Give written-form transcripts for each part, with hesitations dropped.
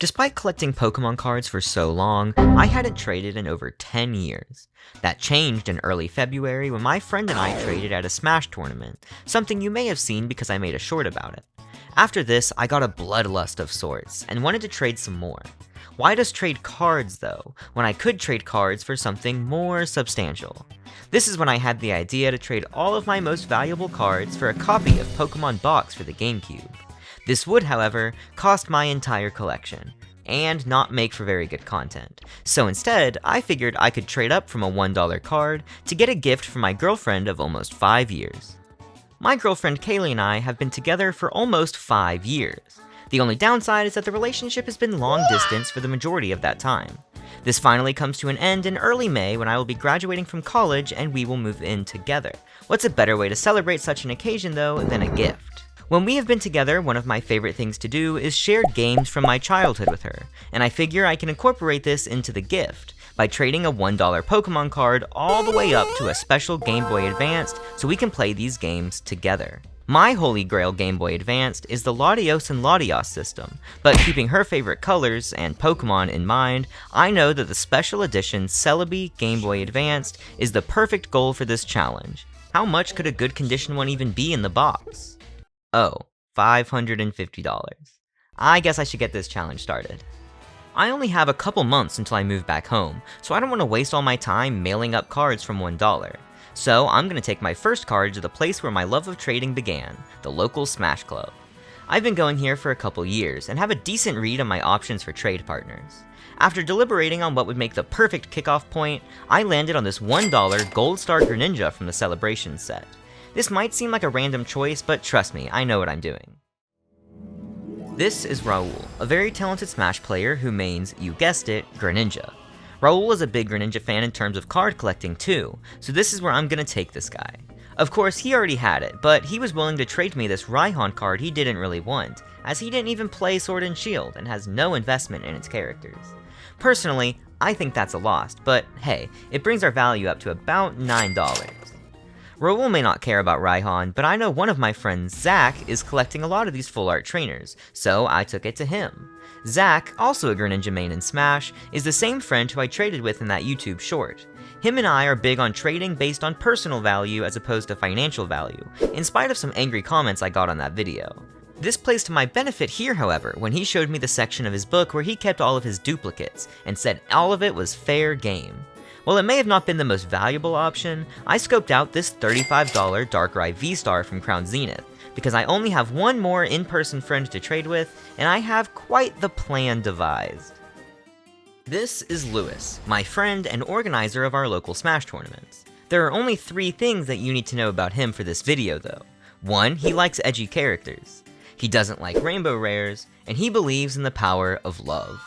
Despite collecting Pokemon cards for so long, I hadn't traded in over 10 years. That changed in early February when my friend and I traded at a Smash tournament, something you may have seen because I made a short about it. After this, I got a bloodlust of sorts, and wanted to trade some more. Why just trade cards though, when I could trade cards for something more substantial? This is when I had the idea to trade all of my most valuable cards for a copy of Pokemon Box for the GameCube. This would, however, cost my entire collection, and not make for very good content. So instead, I figured I could trade up from a $1 card to get a gift from my girlfriend of almost 5 years. My girlfriend Kaylee and I have been together for almost 5 years. The only downside is that the relationship has been long distance for the majority of that time. This finally comes to an end in early May when I will be graduating from college and we will move in together. What's a better way to celebrate such an occasion though than a gift? When we have been together, one of my favorite things to do is share games from my childhood with her, and I figure I can incorporate this into the gift by trading a $1 Pokemon card all the way up to a special Game Boy Advanced so we can play these games together. My holy grail Game Boy Advanced is the Latios and Latios system, but keeping her favorite colors and Pokemon in mind, I know that the special edition Celebi Game Boy Advanced is the perfect goal for this challenge. How much could a good condition one even be in the box? Oh, $550. I guess I should get this challenge started. I only have a couple months until I move back home, so I don't want to waste all my time mailing up cards from $1. So I'm going to take my first card to the place where my love of trading began, the local Smash Club. I've been going here for a couple years and have a decent read on my options for trade partners. After deliberating on what would make the perfect kickoff point, I landed on this $1 Gold Star Greninja from the Celebration set. This might seem like a random choice, but trust me, I know what I'm doing. This is Raul, a very talented Smash player who mains, you guessed it, Greninja. Raul is a big Greninja fan in terms of card collecting too, so this is where I'm gonna take this guy. Of course, he already had it, but he was willing to trade me this Raihan card he didn't really want, as he didn't even play Sword and Shield and has no investment in its characters. Personally, I think that's a loss, but hey, it brings our value up to about $9. Raul may not care about Raihan, but I know one of my friends, Zach, is collecting a lot of these full art trainers, so I took it to him. Zach, also a Greninja main in Smash, is the same friend who I traded with in that YouTube short. Him and I are big on trading based on personal value as opposed to financial value, in spite of some angry comments I got on that video. This plays to my benefit here, however, when he showed me the section of his book where he kept all of his duplicates, and said all of it was fair game. While it may have not been the most valuable option, I scoped out this $35 Darkrai V-Star from Crown Zenith, because I only have one more in-person friend to trade with, and I have quite the plan devised. This is Lewis, my friend and organizer of our local Smash tournaments. There are only 3 things that you need to know about him for this video though. 1, he likes edgy characters. He doesn't like rainbow rares, and he believes in the power of love.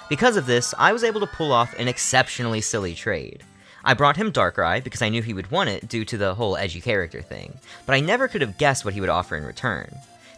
Because of this, I was able to pull off an exceptionally silly trade. I brought him Darkrai because I knew he would want it due to the whole edgy character thing, but I never could have guessed what he would offer in return.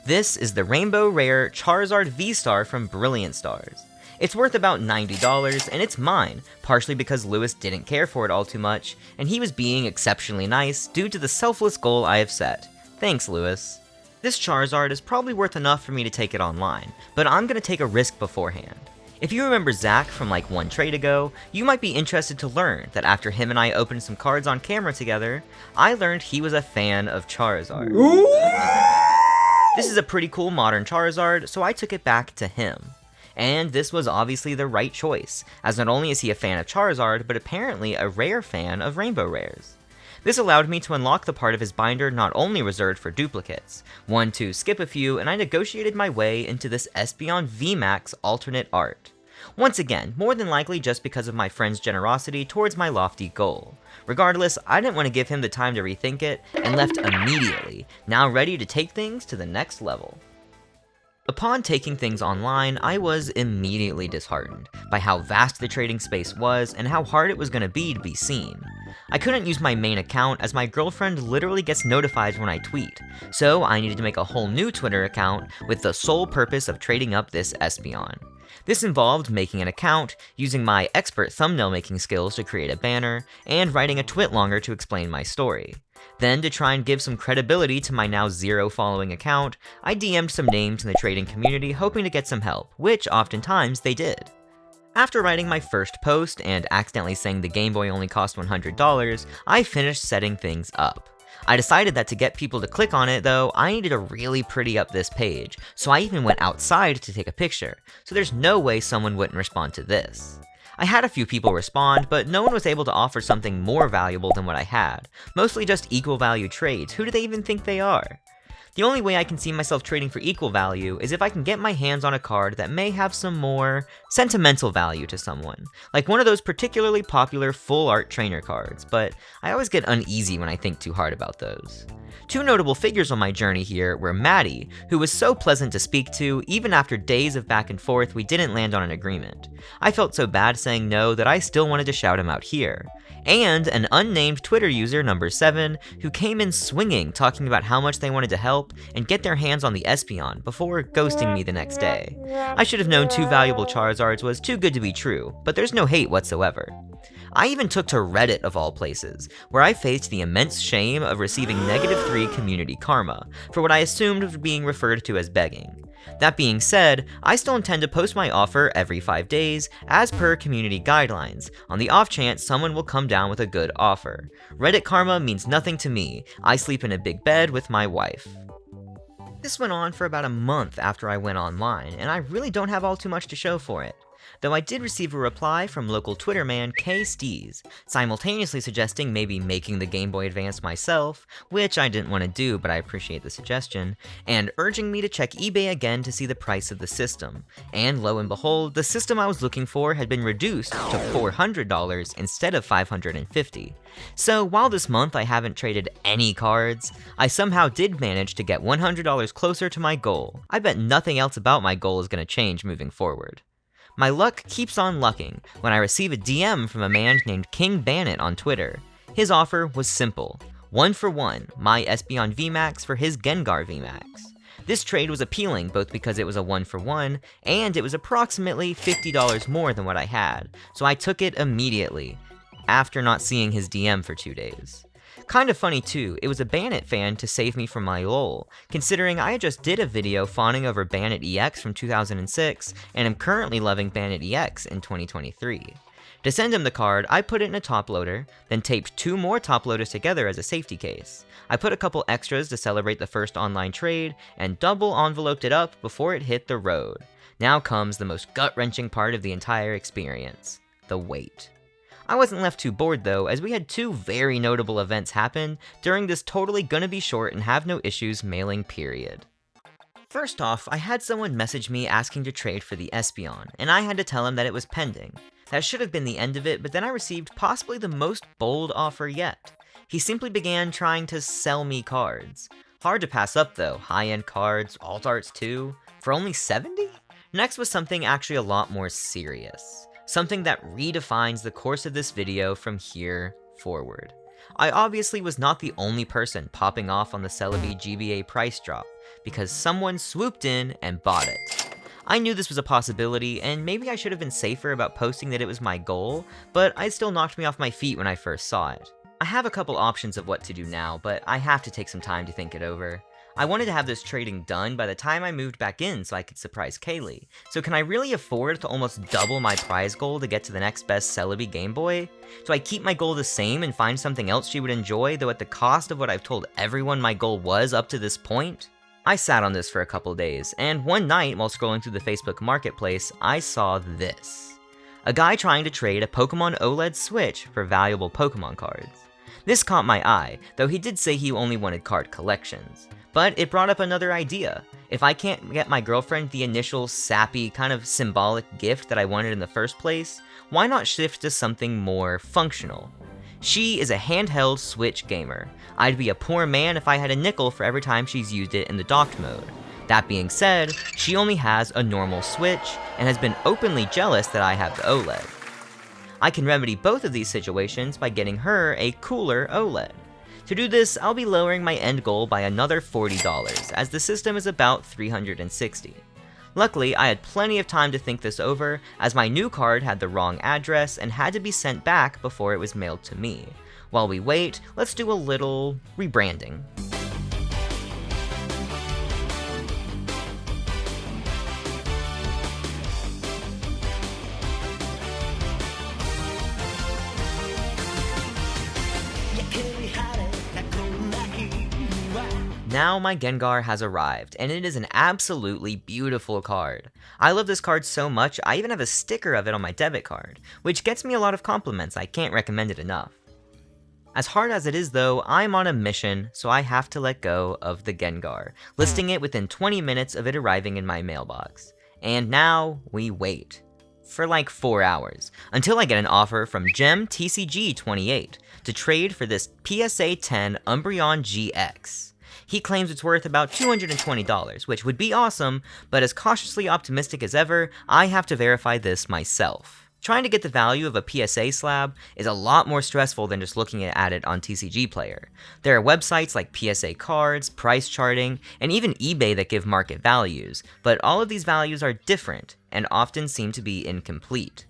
This is the Rainbow Rare Charizard V-Star from Brilliant Stars. It's worth about $90, and it's mine, partially because Lewis didn't care for it all too much, and he was being exceptionally nice due to the selfless goal I have set. Thanks, Lewis. This Charizard is probably worth enough for me to take it online, but I'm gonna take a risk beforehand. If you remember Zach from like one trade ago, you might be interested to learn that after him and I opened some cards on camera together, I learned he was a fan of Charizard. This is a pretty cool modern Charizard, so I took it back to him. And this was obviously the right choice, as not only is he a fan of Charizard, but apparently a rare fan of Rainbow Rares. This allowed me to unlock the part of his binder not only reserved for duplicates, one to skip a few, and I negotiated my way into this Espeon VMAX alternate art. Once again, more than likely just because of my friend's generosity towards my lofty goal. Regardless, I didn't want to give him the time to rethink it, and left immediately, now ready to take things to the next level. Upon taking things online, I was immediately disheartened by how vast the trading space was and how hard it was going to be seen. I couldn't use my main account as my girlfriend literally gets notified when I tweet, so I needed to make a whole new Twitter account with the sole purpose of trading up this Espeon. This involved making an account, using my expert thumbnail making skills to create a banner, and writing a twit longer to explain my story. Then, to try and give some credibility to my now 0 following account, I DM'd some names in the trading community hoping to get some help, which oftentimes they did. After writing my first post and accidentally saying the Game Boy only cost $100, I finished setting things up. I decided that to get people to click on it though, I needed to really pretty up this page, so I even went outside to take a picture, so there's no way someone wouldn't respond to this. I had a few people respond, but no one was able to offer something more valuable than what I had, mostly just equal value trades. Who do they even think they are? The only way I can see myself trading for equal value is if I can get my hands on a card that may have some more sentimental value to someone, like one of those particularly popular full art trainer cards, but I always get uneasy when I think too hard about those. Two notable figures on my journey here were Maddie, who was so pleasant to speak to, even after days of back and forth we didn't land on an agreement. I felt so bad saying no that I still wanted to shout him out here. And an unnamed Twitter user, number 7, who came in swinging, talking about how much they wanted to help and get their hands on the Espeon before ghosting me the next day. I should have known 2 valuable Charizards was too good to be true, but there's no hate whatsoever. I even took to Reddit of all places, where I faced the immense shame of receiving -3 community karma for what I assumed was being referred to as begging. That being said, I still intend to post my offer every 5 days, as per community guidelines, on the off chance someone will come down with a good offer. Reddit karma means nothing to me. I sleep in a big bed with my wife. This went on for about a month after I went online, and I really don't have all too much to show for it. Though I did receive a reply from local Twitter man K Steez, simultaneously suggesting maybe making the Game Boy Advance myself, which I didn't want to do but I appreciate the suggestion, and urging me to check eBay again to see the price of the system. And lo and behold, the system I was looking for had been reduced to $400 instead of $550. So while this month I haven't traded any cards, I somehow did manage to get $100 closer to my goal. I bet nothing else about my goal is going to change moving forward. My luck keeps on lucking when I receive a DM from a man named King Bannet on Twitter. His offer was simple: 1 for 1, my Espeon VMAX for his Gengar VMAX. This trade was appealing both because it was a 1 for 1, and it was approximately $50 more than what I had, so I took it immediately, after not seeing his DM for 2 days. Kinda funny too, it was a Bannet fan to save me from my lol, considering I just did a video fawning over Bannet EX from 2006, and am currently loving Bannet EX in 2023. To send him the card, I put it in a top loader, then taped 2 more top loaders together as a safety case. I put a couple extras to celebrate the first online trade, and double enveloped it up before it hit the road. Now comes the most gut-wrenching part of the entire experience: the wait. I wasn't left too bored though, as we had 2 very notable events happen during this totally gonna be short and have no issues mailing period. First off, I had someone message me asking to trade for the Espeon, and I had to tell him that it was pending. That should have been the end of it, but then I received possibly the most bold offer yet. He simply began trying to sell me cards. Hard to pass up though, high-end cards, alt arts too, for only 70? Next was something actually a lot more serious. Something that redefines the course of this video from here forward. I obviously was not the only person popping off on the Celebi GBA price drop, because someone swooped in and bought it. I knew this was a possibility, and maybe I should have been safer about posting that it was my goal, but it still knocked me off my feet when I first saw it. I have a couple options of what to do now, but I have to take some time to think it over. I wanted to have this trading done by the time I moved back in so I could surprise Kaylee. So can I really afford to almost double my prize goal to get to the next best Celebi Game Boy? Do I keep my goal the same and find something else she would enjoy, though at the cost of what I've told everyone my goal was up to this point? I sat on this for a couple days, and one night while scrolling through the Facebook Marketplace, I saw this. A guy trying to trade a Pokémon OLED Switch for valuable Pokémon cards. This caught my eye, though he did say he only wanted card collections. But it brought up another idea. If I can't get my girlfriend the initial sappy, kind of symbolic gift that I wanted in the first place, why not shift to something more functional? She is a handheld Switch gamer. I'd be a poor man if I had a nickel for every time she's used it in the docked mode. That being said, she only has a normal Switch, and has been openly jealous that I have the OLED. I can remedy both of these situations by getting her a cooler OLED. To do this, I'll be lowering my end goal by another $40, as the system is about $360. Luckily, I had plenty of time to think this over, as my new card had the wrong address and had to be sent back before it was mailed to me. While we wait, let's do a little rebranding. Now my Gengar has arrived, and it is an absolutely beautiful card. I love this card so much, I even have a sticker of it on my debit card, which gets me a lot of compliments. I can't recommend it enough. As hard as it is though, I'm on a mission, so I have to let go of the Gengar, listing it within 20 minutes of it arriving in my mailbox. And now, we wait. For like 4 hours, until I get an offer from Gem TCG28 to trade for this PSA 10 Umbreon GX. He claims it's worth about $220, which would be awesome, but as cautiously optimistic as ever, I have to verify this myself. Trying to get the value of a PSA slab is a lot more stressful than just looking at it on TCG Player. There are websites like PSA Cards, Price Charting, and even eBay that give market values, but all of these values are different and often seem to be incomplete.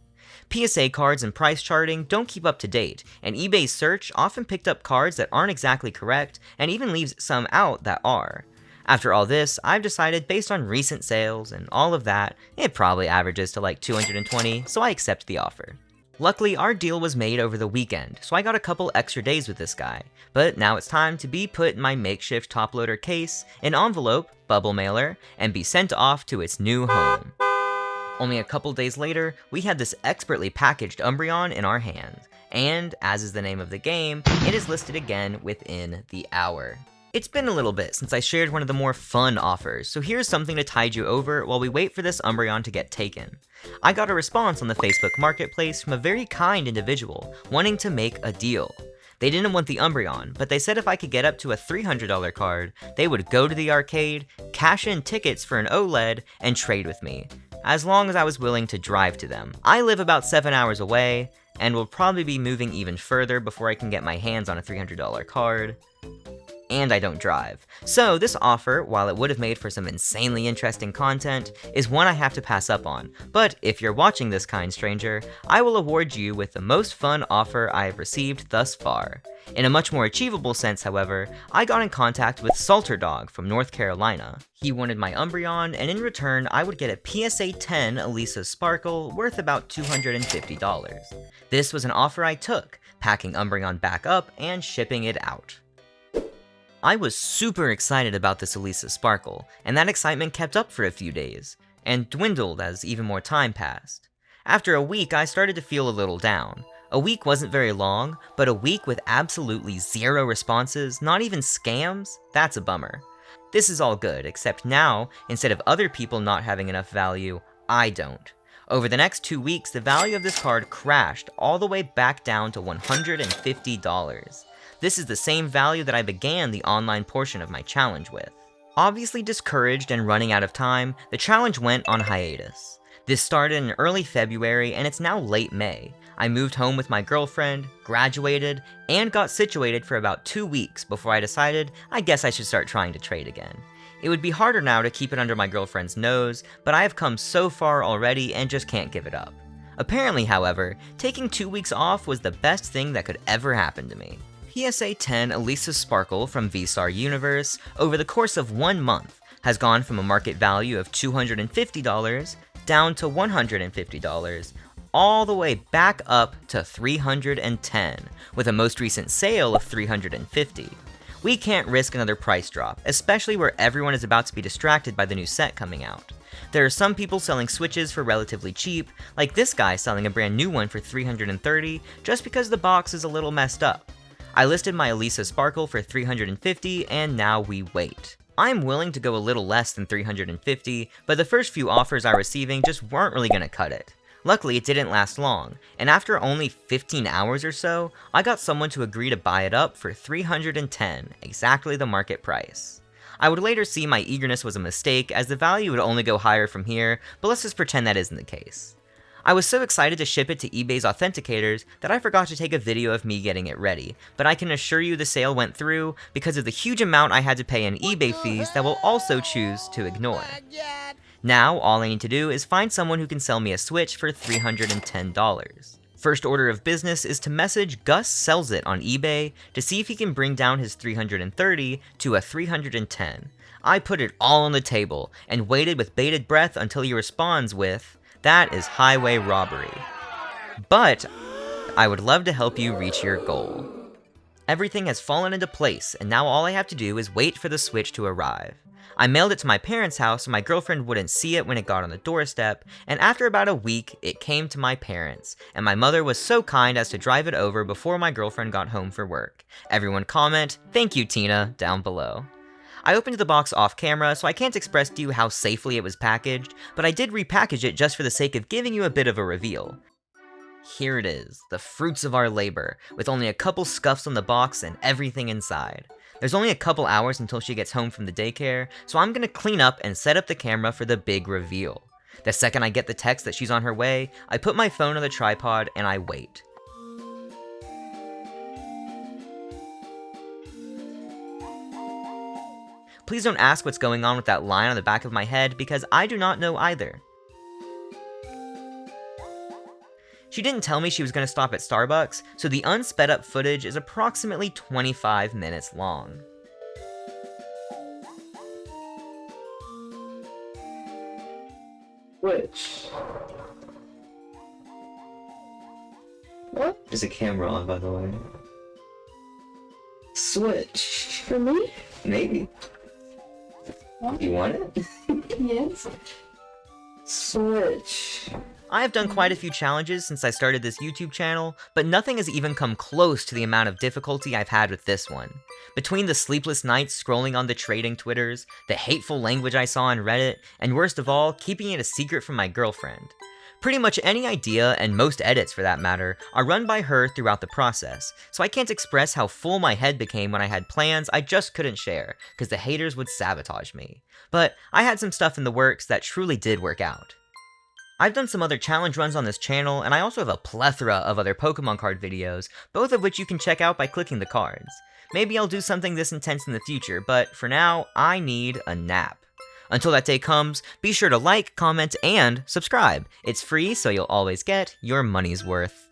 PSA Cards and Price Charting don't keep up to date, and eBay's search often picked up cards that aren't exactly correct and even leaves some out that are. After all this, I've decided based on recent sales and all of that, it probably averages to like $220, so I accept the offer. Luckily, our deal was made over the weekend, so I got a couple extra days with this guy, but now it's time to be put in my makeshift top loader case, an envelope, bubble mailer, and be sent off to its new home. Only a couple days later, we had this expertly packaged Umbreon in our hands, and, as is the name of the game, it is listed again within the hour. It's been a little bit since I shared one of the more fun offers, so here's something to tide you over while we wait for this Umbreon to get taken. I got a response on the Facebook Marketplace from a very kind individual wanting to make a deal. They didn't want the Umbreon, but they said if I could get up to a $300 card, they would go to the arcade, cash in tickets for an OLED, and trade with me, as long as I was willing to drive to them. I live about 7 hours away, and will probably be moving even further before I can get my hands on a $300 card. And I don't drive. So this offer, while it would have made for some insanely interesting content, is one I have to pass up on. But if you're watching this, kind stranger, I will award you with the most fun offer I have received thus far. In a much more achievable sense, however, I got in contact with Salter Dog from North Carolina. He wanted my Umbreon, and in return, I would get a PSA 10 Elisa Sparkle worth about $250. This was an offer I took, packing Umbreon back up and shipping it out. I was super excited about this Elisa Sparkle, and that excitement kept up for a few days, and dwindled as even more time passed. After a week, I started to feel a little down. A week wasn't very long, but a week with absolutely zero responses, not even scams, that's a bummer. This is all good, except now, instead of other people not having enough value, I don't. Over the next 2 weeks, the value of this card crashed all the way back down to $150. This is the same value that I began the online portion of my challenge with. Obviously discouraged and running out of time, the challenge went on hiatus. This started in early February and it's now late May. I moved home with my girlfriend, graduated, and got situated for about 2 weeks before I decided I guess I should start trying to trade again. It would be harder now to keep it under my girlfriend's nose, but I have come so far already and just can't give it up. Apparently, however, taking 2 weeks off was the best thing that could ever happen to me. PSA 10 Elisa Sparkle from V-Star Universe, over the course of 1 month, has gone from a market value of $250 down to $150, all the way back up to $310, with a most recent sale of $350. We can't risk another price drop, especially where everyone is about to be distracted by the new set coming out. There are some people selling Switches for relatively cheap, like this guy selling a brand new one for $330 just because the box is a little messed up. I listed my Elisa Sparkle for $350, and now we wait. I'm willing to go a little less than $350, but the first few offers I was receiving just weren't really gonna cut it. Luckily, it didn't last long, and after only 15 hours or so, I got someone to agree to buy it up for $310, exactly the market price. I would later see my eagerness was a mistake, as the value would only go higher from here, but let's just pretend that isn't the case. I was so excited to ship it to eBay's authenticators that I forgot to take a video of me getting it ready, but I can assure you the sale went through because of the huge amount I had to pay in eBay fees that we'll also choose to ignore. Now, all I need to do is find someone who can sell me a Switch for $310. First order of business is to message Gus Sells It on eBay to see if he can bring down his $330 to a $310. I put it all on the table and waited with bated breath until he responds with, "That is highway robbery. But I would love to help you reach your goal." Everything has fallen into place, and now all I have to do is wait for the Switch to arrive. I mailed it to my parents' house so my girlfriend wouldn't see it when it got on the doorstep, and after about a week, it came to my parents, and my mother was so kind as to drive it over before my girlfriend got home for work. Everyone comment, "Thank you, Tina," down below. I opened the box off camera, so I can't express to you how safely it was packaged, but I did repackage it just for the sake of giving you a bit of a reveal. Here it is, the fruits of our labor, with only a couple scuffs on the box and everything inside. There's only a couple hours until she gets home from the daycare, so I'm gonna clean up and set up the camera for the big reveal. The second I get the text that she's on her way, I put my phone on the tripod and I wait. Please don't ask what's going on with that line on the back of my head, because I do not know either. She didn't tell me she was going to stop at Starbucks, so the unsped up footage is approximately 25 minutes long. Which? What? There's a camera on, by the way. Switch. For me? Maybe. You want it? Yes. Switch. I have done quite a few challenges since I started this YouTube channel, but nothing has even come close to the amount of difficulty I've had with this one. Between the sleepless nights scrolling on the trading Twitters, the hateful language I saw on Reddit, and worst of all, keeping it a secret from my girlfriend. Pretty much any idea, and most edits for that matter, are run by her throughout the process, so I can't express how full my head became when I had plans I just couldn't share, because the haters would sabotage me. But I had some stuff in the works that truly did work out. I've done some other challenge runs on this channel, and I also have a plethora of other Pokemon card videos, both of which you can check out by clicking the cards. Maybe I'll do something this intense in the future, but for now, I need a nap. Until that day comes, be sure to like, comment, and subscribe. It's free, so you'll always get your money's worth.